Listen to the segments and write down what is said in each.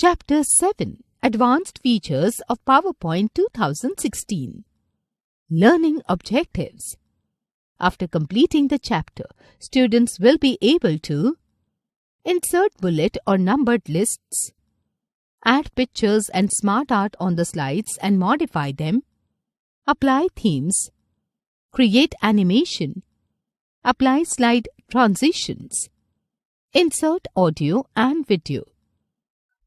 Chapter 7 Advanced Features of PowerPoint 2016 Learning Objectives. After completing the chapter, students will be able to insert bullet or numbered lists, add pictures and smart art on the slides and modify them, apply themes, create animation, apply slide transitions, insert audio and video.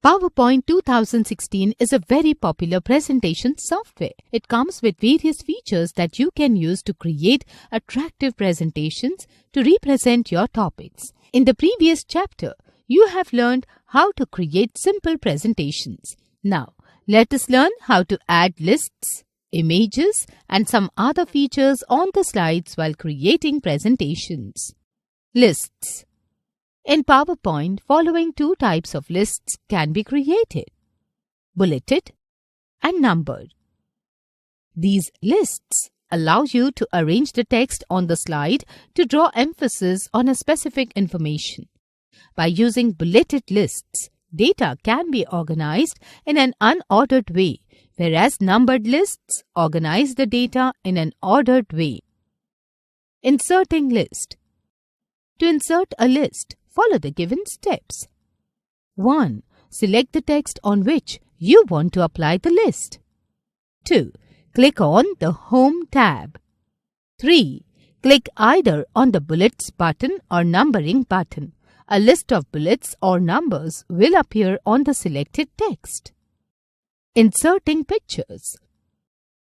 PowerPoint 2016 is a very popular presentation software. It comes with various features that you can use to create attractive presentations to represent your topics. In the previous chapter, you have learned how to create simple presentations. Now, let us learn how to add lists, images, and some other features on the slides while creating presentations. Lists. In PowerPoint, following two types of lists can be created: bulleted and numbered. These lists allow you to arrange the text on the slide to draw emphasis on a specific information. By using bulleted lists, data can be organized in an unordered way, whereas numbered lists organize the data in an ordered way. Inserting list. To insert a list, follow the given steps. 1. Select the text on which you want to apply the list. 2. Click on the Home tab. 3. Click either on the Bullets button or Numbering button. A list of bullets or numbers will appear on the selected text. Inserting pictures.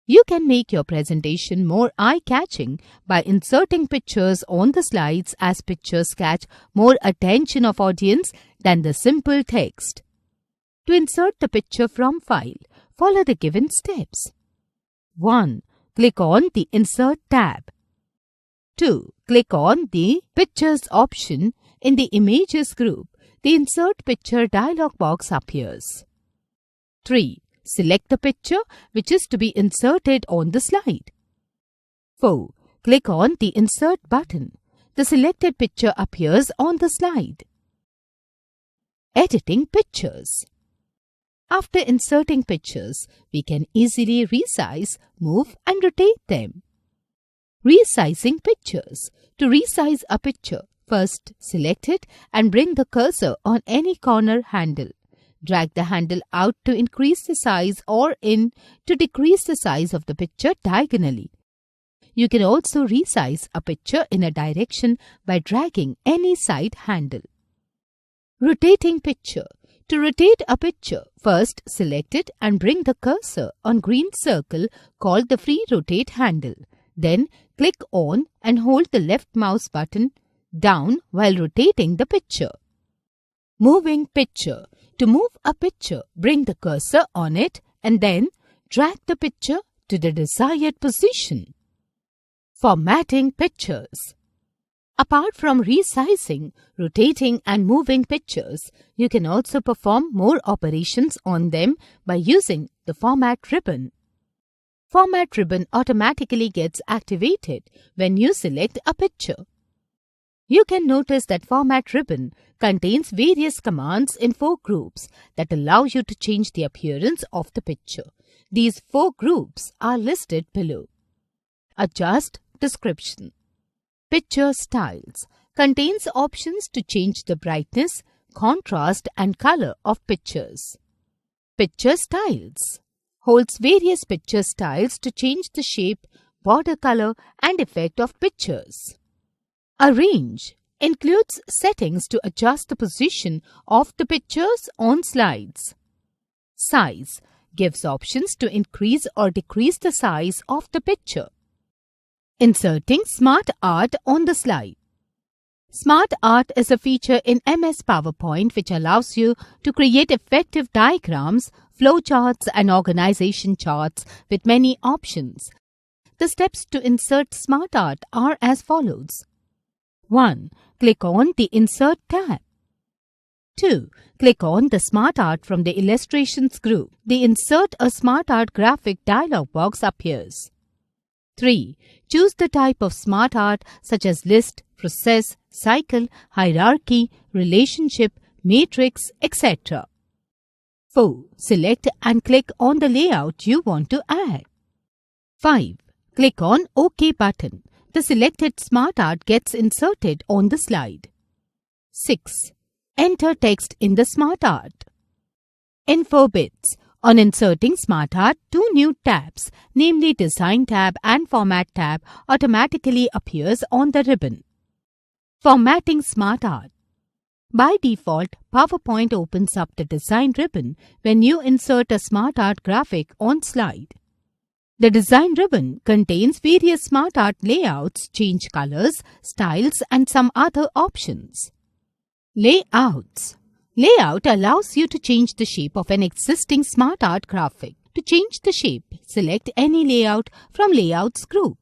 You can make your presentation more eye-catching by inserting pictures on the slides, as pictures catch more attention of audience than the simple text. To insert the picture from file, follow the given steps. 1. Click on the Insert tab. 2. Click on the Pictures option in the Images group. The Insert Picture dialog box appears. 3. Select the picture which is to be inserted on the slide. 4. Click on the Insert button. The selected picture appears on the slide. Editing pictures. After inserting pictures, we can easily resize, move and rotate them. Resizing pictures. To resize a picture, first select it and bring the cursor on any corner handle. Drag the handle out to increase the size or in to decrease the size of the picture diagonally. You can also resize a picture in a direction by dragging any side handle. Rotating picture. To rotate a picture, first select it and bring the cursor on green circle called the free rotate handle. Then click on and hold the left mouse button down while rotating the picture. Moving picture. To move a picture, bring the cursor on it and then drag the picture to the desired position. Formatting pictures. Apart from resizing, rotating and moving pictures, you can also perform more operations on them by using the Format ribbon. Format ribbon automatically gets activated when you select a picture. You can notice that Format ribbon contains various commands in 4 groups that allow you to change the appearance of the picture. These 4 groups are listed below. Adjust description. Picture styles contains options to change the brightness, contrast and color of pictures. Picture styles holds various picture styles to change the shape, border color and effect of pictures. Arrange includes settings to adjust the position of the pictures on slides. Size gives options to increase or decrease the size of the picture. Inserting smart art on the slide. Smart art is a feature in MS PowerPoint which allows you to create effective diagrams, flowcharts and organization charts with many options. The steps to insert smart art are as follows. 1. Click on the Insert tab. 2. Click on the Smart Art from the Illustrations group. The Insert a Smart Art graphic dialog box appears. 3. Choose the type of smart art such as list, process, cycle, hierarchy, relationship, matrix, etc. 4. Select and click on the layout you want to add. 5. Click on OK button. The selected smart art gets inserted on the slide. 6. Enter text in the smart art. Info bits. On inserting smart art, two new tabs, namely Design tab and Format tab, automatically appears on the ribbon. Formatting smart art. By default, PowerPoint opens up the Design ribbon when you insert a smart art graphic on slide. The Design ribbon contains various smart art layouts, change colors, styles, and some other options. Layouts. Layout allows you to change the shape of an existing smart art graphic. To change the shape, select any layout from Layouts group.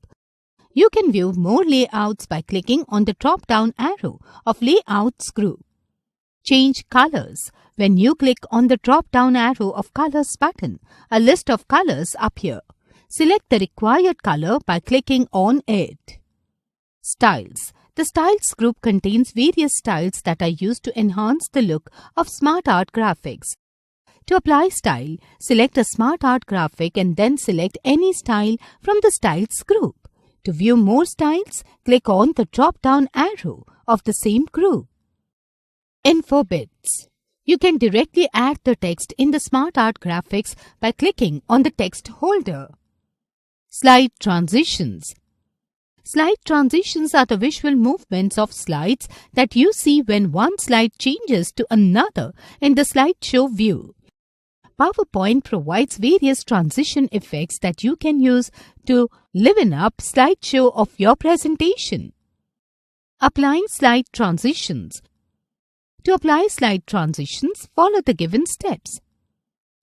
You can view more layouts by clicking on the drop-down arrow of Layouts group. Change colors. When you click on the drop-down arrow of Colors button, a list of colors appear. Select the required color by clicking on it. Styles. The Styles group contains various styles that are used to enhance the look of smart art graphics. To apply style, select a smart art graphic and then select any style from the Styles group. To view more styles, click on the drop-down arrow of the same group. Info bits. You can directly add the text in the smart art graphics by clicking on the text holder. Slide transitions. Slide transitions are the visual movements of slides that you see when one slide changes to another in the slideshow view. PowerPoint provides various transition effects that you can use to liven up slideshow of your presentation. Applying slide transitions. To apply slide transitions, follow the given steps.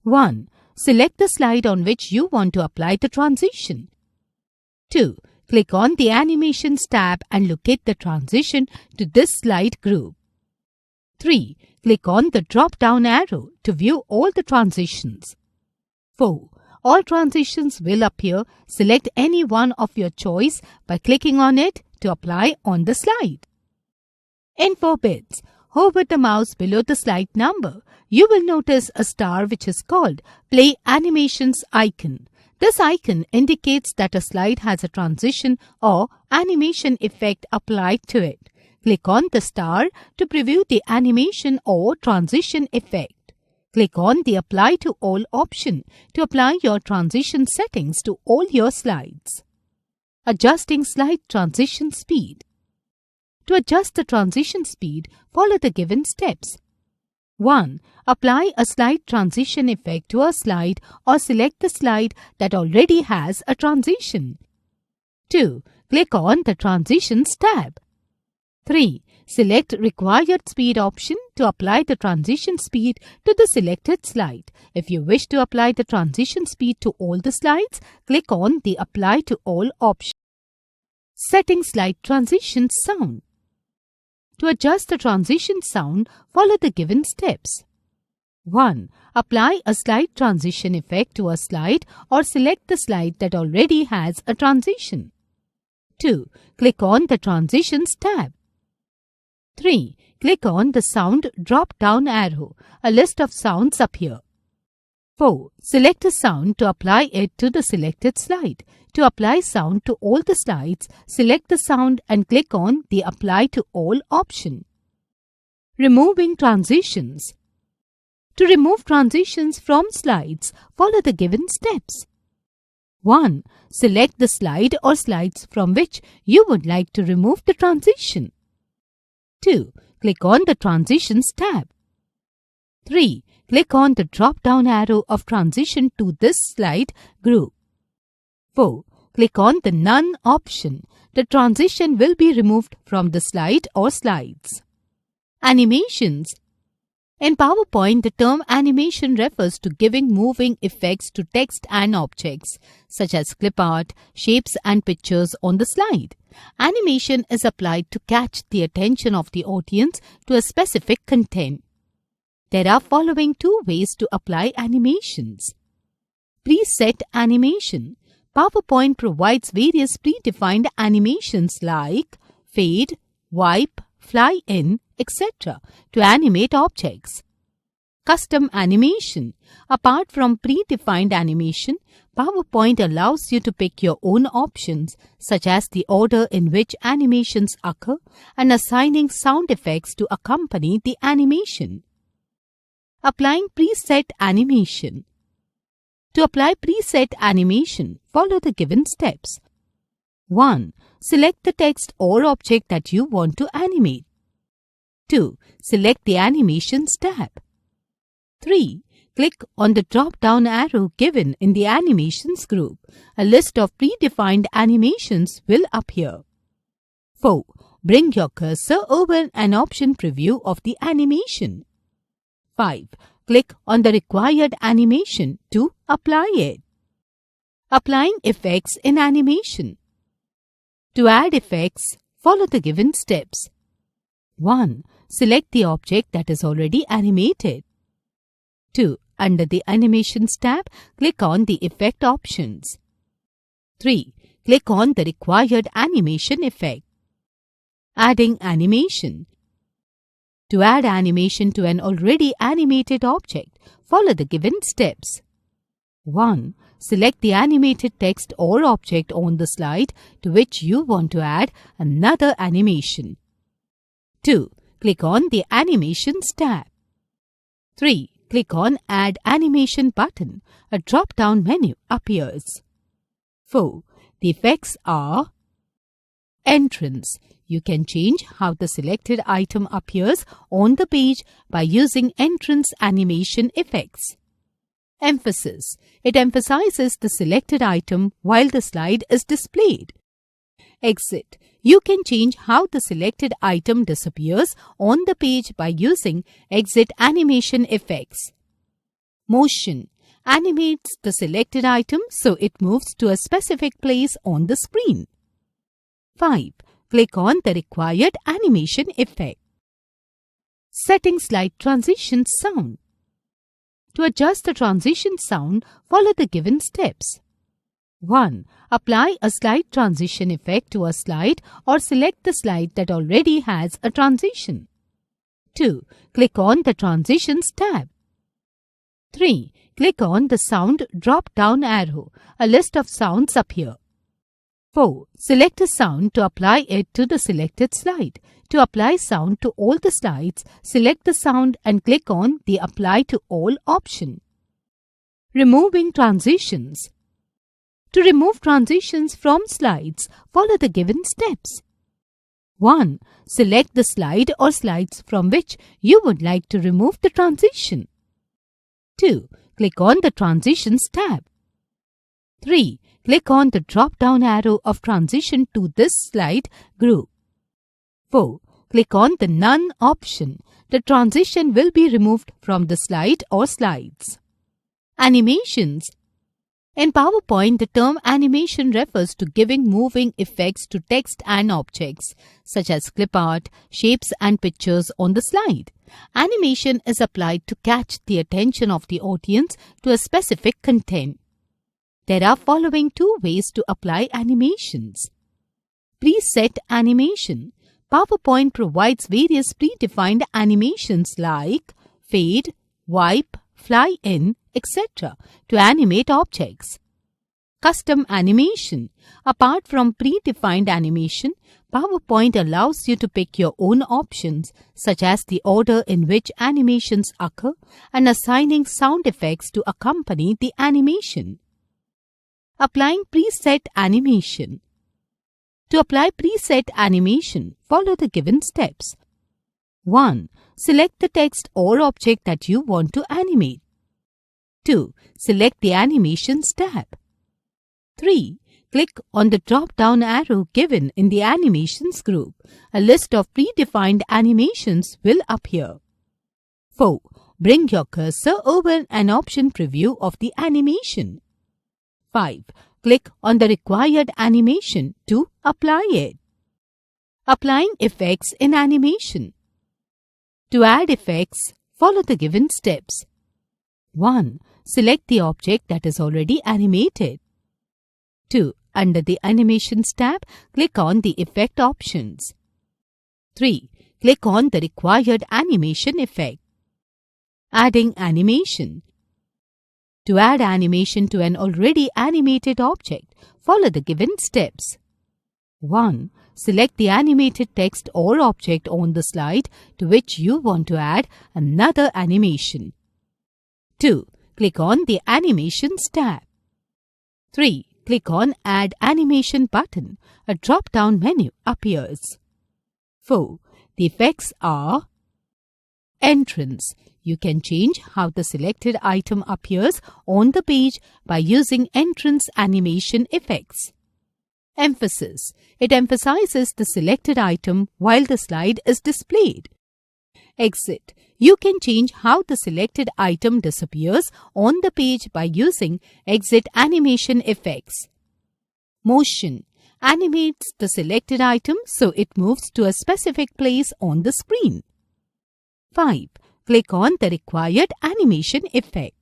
1. Select the slide on which you want to apply the transition. 2. Click on the Animations tab and locate the transition to this slide group. 3. Click on the drop-down arrow to view all the transitions. 4. All transitions will appear. Select any one of your choice by clicking on it to apply on the slide. Info bits. Hover the mouse below the slide number. You will notice a star which is called Play Animations icon. This icon indicates that a slide has a transition or animation effect applied to it. Click on the star to preview the animation or transition effect. Click on the Apply to All option to apply your transition settings to all your slides. Adjusting slide transition speed. To adjust the transition speed, follow the given steps. 1. Apply a slide transition effect to a slide or select the slide that already has a transition. 2. Click on the Transitions tab. 3. Select Required Speed option to apply the transition speed to the selected slide. If you wish to apply the transition speed to all the slides, click on the Apply to All option. Setting slide transition sound. To adjust the transition sound, follow the given steps. 1. Apply a slide transition effect to a slide or select the slide that already has a transition. 2. Click on the Transitions tab. 3. Click on the Sound drop-down arrow. A list of sounds appear. 4. Select a sound to apply it to the selected slide. To apply sound to all the slides, select the sound and click on the Apply to All option. Removing transitions. To remove transitions from slides, follow the given steps. 1. Select the slide or slides from which you would like to remove the transition. 2. Click on the Transitions tab. 3. Click on the drop-down arrow of Transition to this slide group. 4. Click on the None option. The transition will be removed from the slide or slides. Animations. In PowerPoint, the term animation refers to giving moving effects to text and objects, such as clip art, shapes and pictures on the slide. Animation is applied to catch the attention of the audience to a specific content. There are following two ways to apply animations. Preset animation. PowerPoint provides various predefined animations like fade, wipe, fly in, etc. to animate objects. Custom animation. Apart from predefined animation, PowerPoint allows you to pick your own options, such as the order in which animations occur and assigning sound effects to accompany the animation. Applying preset animation. To apply preset animation, follow the given steps. 1. Select the text or object that you want to animate. 2. Select the Animations tab. 3. Click on the drop-down arrow given in the Animations group. A list of predefined animations will appear. 4. Bring your cursor over an option preview of the animation. 5. Click on the required animation to apply it. Applying effects in animation. To add effects, follow the given steps. 1. Select the object that is already animated. 2. Under the Animations tab, click on the Effect options. 3. Click on the required animation effect. Adding animation. To add animation to an already animated object, follow the given steps. 1. Select the animated text or object on the slide to which you want to add another animation. 2. Click on the Animations tab. 3. Click on Add Animation button. A drop-down menu appears. 4. The effects are Entrance. You can change how the selected item appears on the page by using entrance animation effects. Emphasis. It emphasizes the selected item while the slide is displayed. Exit. You can change how the selected item disappears on the page by using exit animation effects. Motion. Animates the selected item so it moves to a specific place on the screen. 5. Click on the required animation effect. Setting slide transition sound. To adjust the transition sound, follow the given steps. 1. Apply a slide transition effect to a slide or select the slide that already has a transition. 2. Click on the Transitions tab. 3. Click on the Sound drop-down arrow. A list of sounds appear. 4. Select a sound to apply it to the selected slide. To apply sound to all the slides, select the sound and click on the Apply to All option. Removing transitions. To remove transitions from slides, follow the given steps. 1. Select the slide or slides from which you would like to remove the transition. 2. Click on the Transitions tab. 3. Click on the drop-down arrow of Transition to this slide group. 4. Click on the None option. The transition will be removed from the slide or slides. Animations. In PowerPoint, the term animation refers to giving moving effects to text and objects, such as clip art, shapes and pictures on the slide. Animation is applied to catch the attention of the audience to a specific content. There are following 2 ways to apply animations. Preset animation. PowerPoint provides various predefined animations like fade, wipe, fly in, etc. to animate objects. Custom animation. Apart from predefined animation, PowerPoint allows you to pick your own options, such as the order in which animations occur and assigning sound effects to accompany the animation. Applying preset animation. To apply preset animation, follow the given steps. 1. Select the text or object that you want to animate. 2. Select the Animations tab. 3. Click on the drop-down arrow given in the Animations group. A list of predefined animations will appear. 4. Bring your cursor over an option preview of the animation. 5. Click on the required animation to apply it. Applying effects in animation. To add effects, follow the given steps. 1. Select the object that is already animated. 2. Under the Animations tab, click on the Effect options. 3. Click on the required animation effect. Adding animation. To add animation to an already animated object, follow the given steps. 1. Select the animated text or object on the slide to which you want to add another animation. 2. Click on the Animations tab. 3. Click on Add Animation button. A drop-down menu appears. 4. The effects are Entrance. You can change how the selected item appears on the page by using entrance animation effects. Emphasis. It emphasizes the selected item while the slide is displayed. Exit. You can change how the selected item disappears on the page by using exit animation effects. Motion. Animates the selected item so it moves to a specific place on the screen. 5. Click on the required animation effect.